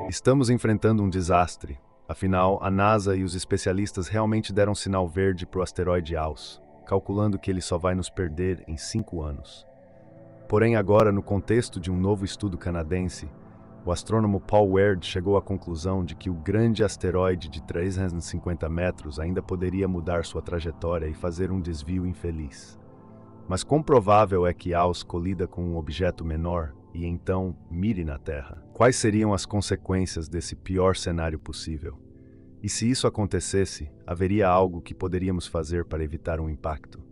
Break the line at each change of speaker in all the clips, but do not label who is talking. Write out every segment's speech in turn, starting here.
Estamos enfrentando um desastre. Afinal, a NASA e os especialistas realmente deram sinal verde para o asteroide AUS, calculando que ele só vai nos perder em 5 anos. Porém, agora, no contexto de um novo estudo canadense, o astrônomo Paul Weird chegou à conclusão de que o grande asteroide de 350 metros ainda poderia mudar sua trajetória e fazer um desvio infeliz. Mas quão provável é que AUS colida com um objeto menor e então mire na Terra? Quais seriam as consequências desse pior cenário possível? E se isso acontecesse, haveria algo que poderíamos fazer para evitar um impacto?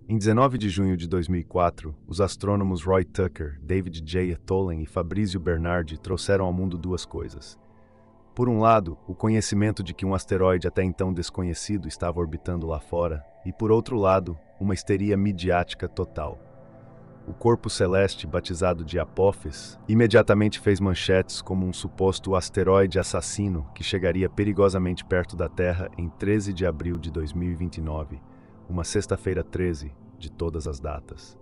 Em 19 de junho de 2004, os astrônomos Roy Tucker, David J. Tholen e Fabrizio Bernardi trouxeram ao mundo duas coisas. Por um lado, o conhecimento de que um asteroide até então desconhecido estava orbitando lá fora, e por outro lado, uma histeria midiática total. O corpo celeste, batizado de Apophis, imediatamente fez manchetes como um suposto asteroide assassino que chegaria perigosamente perto da Terra em 13 de abril de 2029, uma sexta-feira 13 de todas as datas.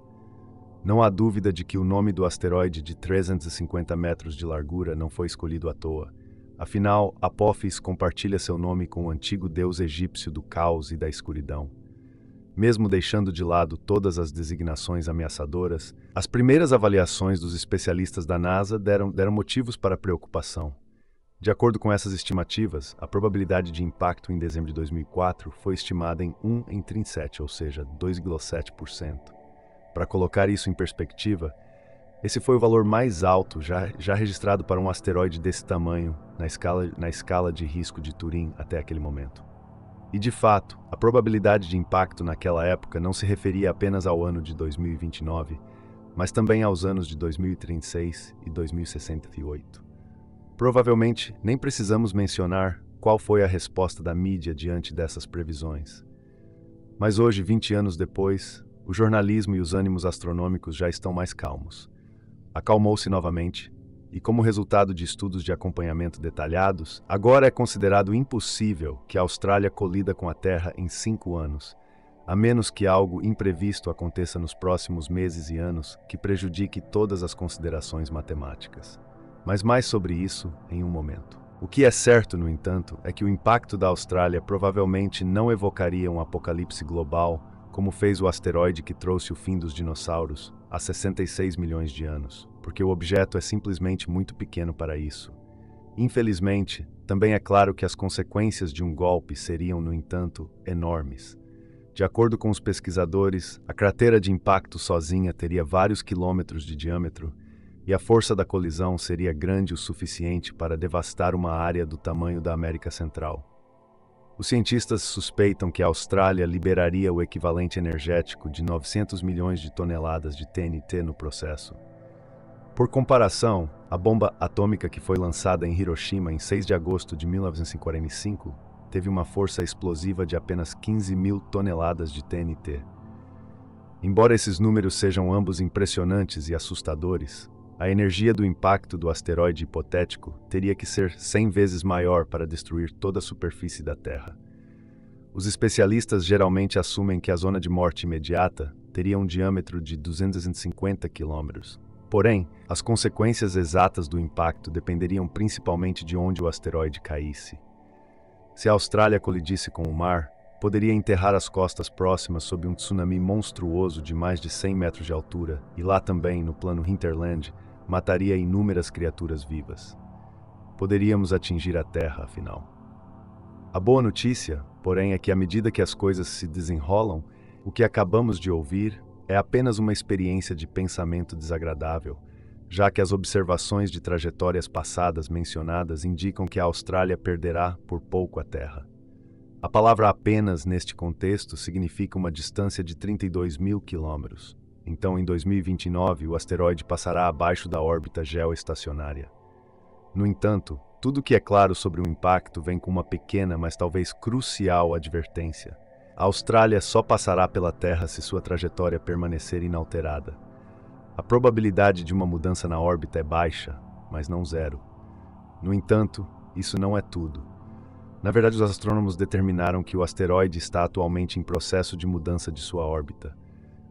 Não há dúvida de que o nome do asteroide de 350 metros de largura não foi escolhido à toa. Afinal, Apophis compartilha seu nome com o antigo deus egípcio do caos e da escuridão. Mesmo deixando de lado todas as designações ameaçadoras, as primeiras avaliações dos especialistas da NASA deram motivos para preocupação. De acordo com essas estimativas, a probabilidade de impacto em dezembro de 2004 foi estimada em 1 em 37, ou seja, 2,7%. Para colocar isso em perspectiva, esse foi o valor mais alto já registrado para um asteroide desse tamanho na escala de risco de Turing até aquele momento. E de fato, a probabilidade de impacto naquela época não se referia apenas ao ano de 2029, mas também aos anos de 2036 e 2068. Provavelmente, nem precisamos mencionar qual foi a resposta da mídia diante dessas previsões. Mas hoje, 20 anos depois, o jornalismo e os ânimos astronômicos já estão mais calmos. Acalmou-se novamente, e como resultado de estudos de acompanhamento detalhados, agora é considerado impossível que a Austrália colida com a Terra em 5 anos, a menos que algo imprevisto aconteça nos próximos meses e anos que prejudique todas as considerações matemáticas. Mas mais sobre isso em um momento. O que é certo, no entanto, é que o impacto da Austrália provavelmente não evocaria um apocalipse global como fez o asteroide que trouxe o fim dos dinossauros há 66 milhões de anos, porque o objeto é simplesmente muito pequeno para isso. Infelizmente, também é claro que as consequências de um golpe seriam, no entanto, enormes. De acordo com os pesquisadores, a cratera de impacto sozinha teria vários quilômetros de diâmetro e a força da colisão seria grande o suficiente para devastar uma área do tamanho da América Central. Os cientistas suspeitam que a Austrália liberaria o equivalente energético de 900 milhões de toneladas de TNT no processo. Por comparação, a bomba atômica que foi lançada em Hiroshima em 6 de agosto de 1945 teve uma força explosiva de apenas 15 mil toneladas de TNT. Embora esses números sejam ambos impressionantes e assustadores, a energia do impacto do asteroide hipotético teria que ser 100 vezes maior para destruir toda a superfície da Terra. Os especialistas geralmente assumem que a zona de morte imediata teria um diâmetro de 250 quilômetros. Porém, as consequências exatas do impacto dependeriam principalmente de onde o asteroide caísse. Se a Austrália colidisse com o mar, poderia enterrar as costas próximas sob um tsunami monstruoso de mais de 100 metros de altura, e lá também, no plano hinterland, mataria inúmeras criaturas vivas. Poderíamos atingir a Terra, afinal. A boa notícia, porém, é que à medida que as coisas se desenrolam, o que acabamos de ouvir é apenas uma experiência de pensamento desagradável, já que as observações de trajetórias passadas mencionadas indicam que a Austrália perderá por pouco a Terra. A palavra apenas neste contexto significa uma distância de 32 mil quilômetros. Então, em 2029, o asteroide passará abaixo da órbita geoestacionária. No entanto, tudo que é claro sobre o impacto vem com uma pequena, mas talvez crucial advertência. A Austrália só passará pela Terra se sua trajetória permanecer inalterada. A probabilidade de uma mudança na órbita é baixa, mas não zero. No entanto, isso não é tudo. Na verdade, os astrônomos determinaram que o asteroide está atualmente em processo de mudança de sua órbita.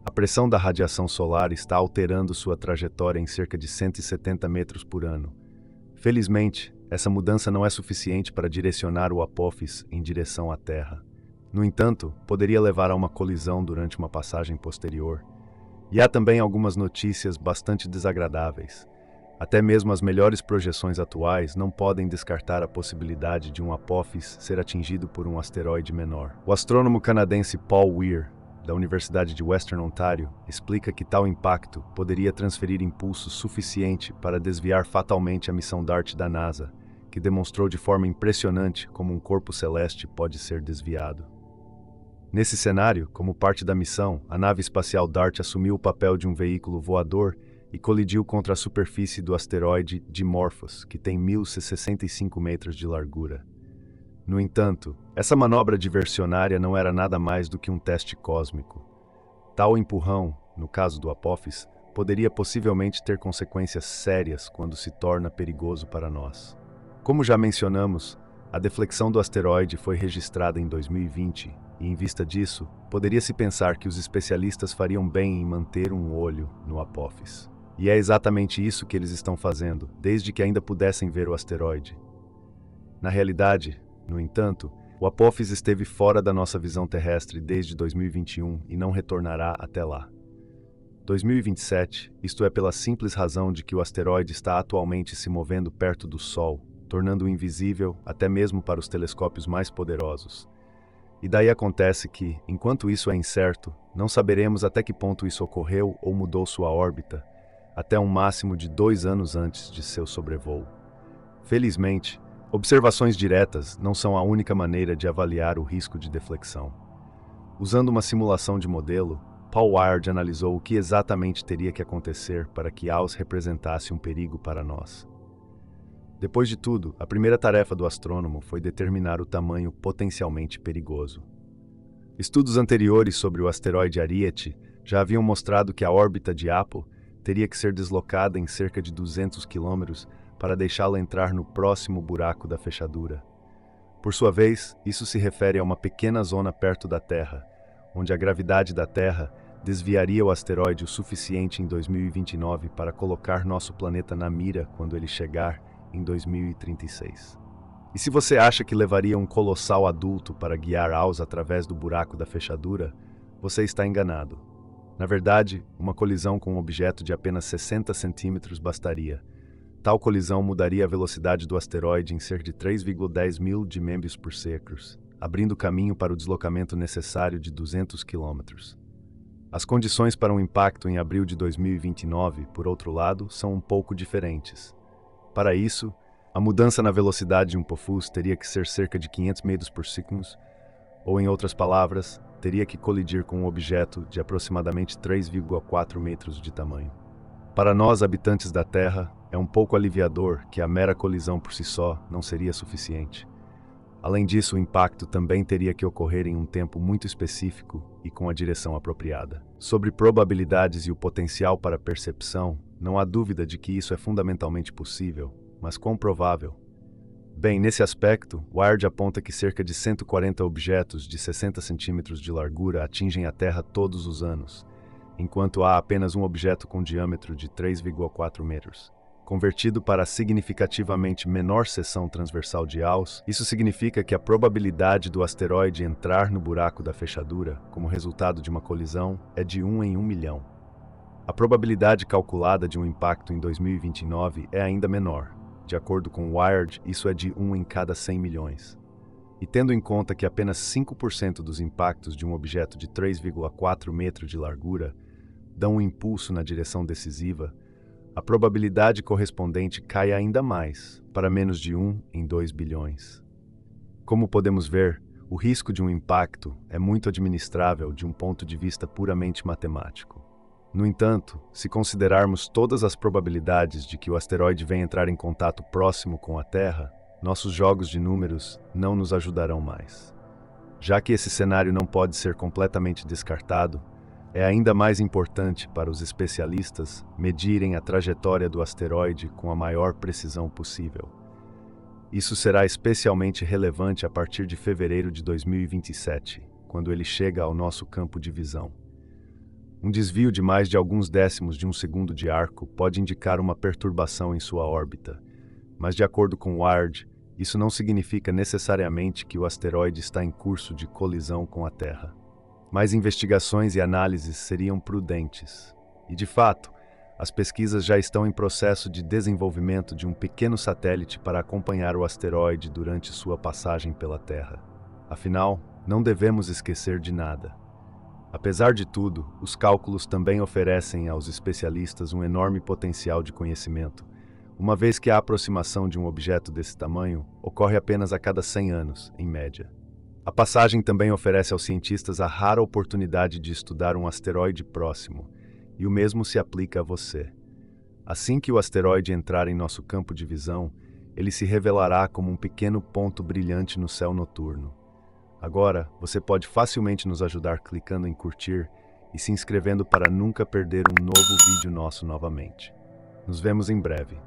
A pressão da radiação solar está alterando sua trajetória em cerca de 170 metros por ano. Felizmente, essa mudança não é suficiente para direcionar o Apophis em direção à Terra. No entanto, poderia levar a uma colisão durante uma passagem posterior. E há também algumas notícias bastante desagradáveis. Até mesmo as melhores projeções atuais não podem descartar a possibilidade de um Apophis ser atingido por um asteroide menor. O astrônomo canadense Paul Weir, da Universidade de Western Ontario, explica que tal impacto poderia transferir impulso suficiente para desviar fatalmente a missão DART da NASA, que demonstrou de forma impressionante como um corpo celeste pode ser desviado. Nesse cenário, como parte da missão, a nave espacial DART assumiu o papel de um veículo voador e colidiu contra a superfície do asteroide Dimorphos, que tem 1.065 metros de largura. No entanto, essa manobra diversionária não era nada mais do que um teste cósmico. Tal empurrão, no caso do Apophis, poderia possivelmente ter consequências sérias quando se torna perigoso para nós. Como já mencionamos, a deflexão do asteroide foi registrada em 2020 e, em vista disso, poderia-se pensar que os especialistas fariam bem em manter um olho no Apophis. E é exatamente isso que eles estão fazendo, desde que ainda pudessem ver o asteroide. Na realidade, no entanto, o Apophis esteve fora da nossa visão terrestre desde 2021 e não retornará até lá. 2027, isto é pela simples razão de que o asteroide está atualmente se movendo perto do Sol, tornando-o invisível até mesmo para os telescópios mais poderosos. E daí acontece que, enquanto isso é incerto, não saberemos até que ponto isso ocorreu ou mudou sua órbita, até um máximo de 2 anos antes de seu sobrevoo. Felizmente, observações diretas não são a única maneira de avaliar o risco de deflexão. Usando uma simulação de modelo, Paul Wiard analisou o que exatamente teria que acontecer para que AUS representasse um perigo para nós. Depois de tudo, a primeira tarefa do astrônomo foi determinar o tamanho potencialmente perigoso. Estudos anteriores sobre o asteroide Ariete já haviam mostrado que a órbita de Apo teria que ser deslocada em cerca de 200 km para deixá-la entrar no próximo buraco da fechadura. Por sua vez, isso se refere a uma pequena zona perto da Terra, onde a gravidade da Terra desviaria o asteroide o suficiente em 2029 para colocar nosso planeta na mira quando ele chegar em 2036. E se você acha que levaria um colossal adulto para guiar AUS através do buraco da fechadura, você está enganado. Na verdade, uma colisão com um objeto de apenas 60 centímetros bastaria. Tal colisão mudaria a velocidade do asteroide em cerca de 3,10 mil de membros por secos, abrindo caminho para o deslocamento necessário de 200 quilômetros. As condições para um impacto em abril de 2029, por outro lado, são um pouco diferentes. Para isso, a mudança na velocidade de um Apophis teria que ser cerca de 500 metros por segundo, ou em outras palavras, teria que colidir com um objeto de aproximadamente 3,4 metros de tamanho. Para nós, habitantes da Terra, é um pouco aliviador que a mera colisão por si só não seria suficiente. Além disso, o impacto também teria que ocorrer em um tempo muito específico e com a direção apropriada. Sobre probabilidades e o potencial para percepção, não há dúvida de que isso é fundamentalmente possível, mas quão provável? Bem, nesse aspecto, Wiard aponta que cerca de 140 objetos de 60 centímetros de largura atingem a Terra todos os anos, enquanto há apenas um objeto com diâmetro de 3,4 metros. Convertido para a significativamente menor seção transversal de AUS, isso significa que a probabilidade do asteroide entrar no buraco da fechadura, como resultado de uma colisão, é de 1 em 1 milhão. A probabilidade calculada de um impacto em 2029 é ainda menor. De acordo com Wiard, isso é de 1 em cada 100 milhões. E tendo em conta que apenas 5% dos impactos de um objeto de 3,4 metros de largura dão um impulso na direção decisiva, a probabilidade correspondente cai ainda mais, para menos de 1 em 2 bilhões. Como podemos ver, o risco de um impacto é muito administrável de um ponto de vista puramente matemático. No entanto, se considerarmos todas as probabilidades de que o asteroide venha entrar em contato próximo com a Terra, nossos jogos de números não nos ajudarão mais. Já que esse cenário não pode ser completamente descartado, é ainda mais importante para os especialistas medirem a trajetória do asteroide com a maior precisão possível. Isso será especialmente relevante a partir de fevereiro de 2027, quando ele chega ao nosso campo de visão. Um desvio de mais de alguns décimos de um segundo de arco pode indicar uma perturbação em sua órbita, Mas de acordo com Wired, isso não significa necessariamente que o asteroide está em curso de colisão com a Terra. Mais investigações e análises seriam prudentes. E, de fato, as pesquisas já estão em processo de desenvolvimento de um pequeno satélite para acompanhar o asteroide durante sua passagem pela Terra. Afinal, não devemos esquecer de nada. Apesar de tudo, os cálculos também oferecem aos especialistas um enorme potencial de conhecimento, uma vez que a aproximação de um objeto desse tamanho ocorre apenas a cada 100 anos, em média. A passagem também oferece aos cientistas a rara oportunidade de estudar um asteroide próximo, e o mesmo se aplica a você. Assim que o asteroide entrar em nosso campo de visão, ele se revelará como um pequeno ponto brilhante no céu noturno. Agora, você pode facilmente nos ajudar clicando em curtir e se inscrevendo para nunca perder um novo vídeo nosso novamente. Nos vemos em breve.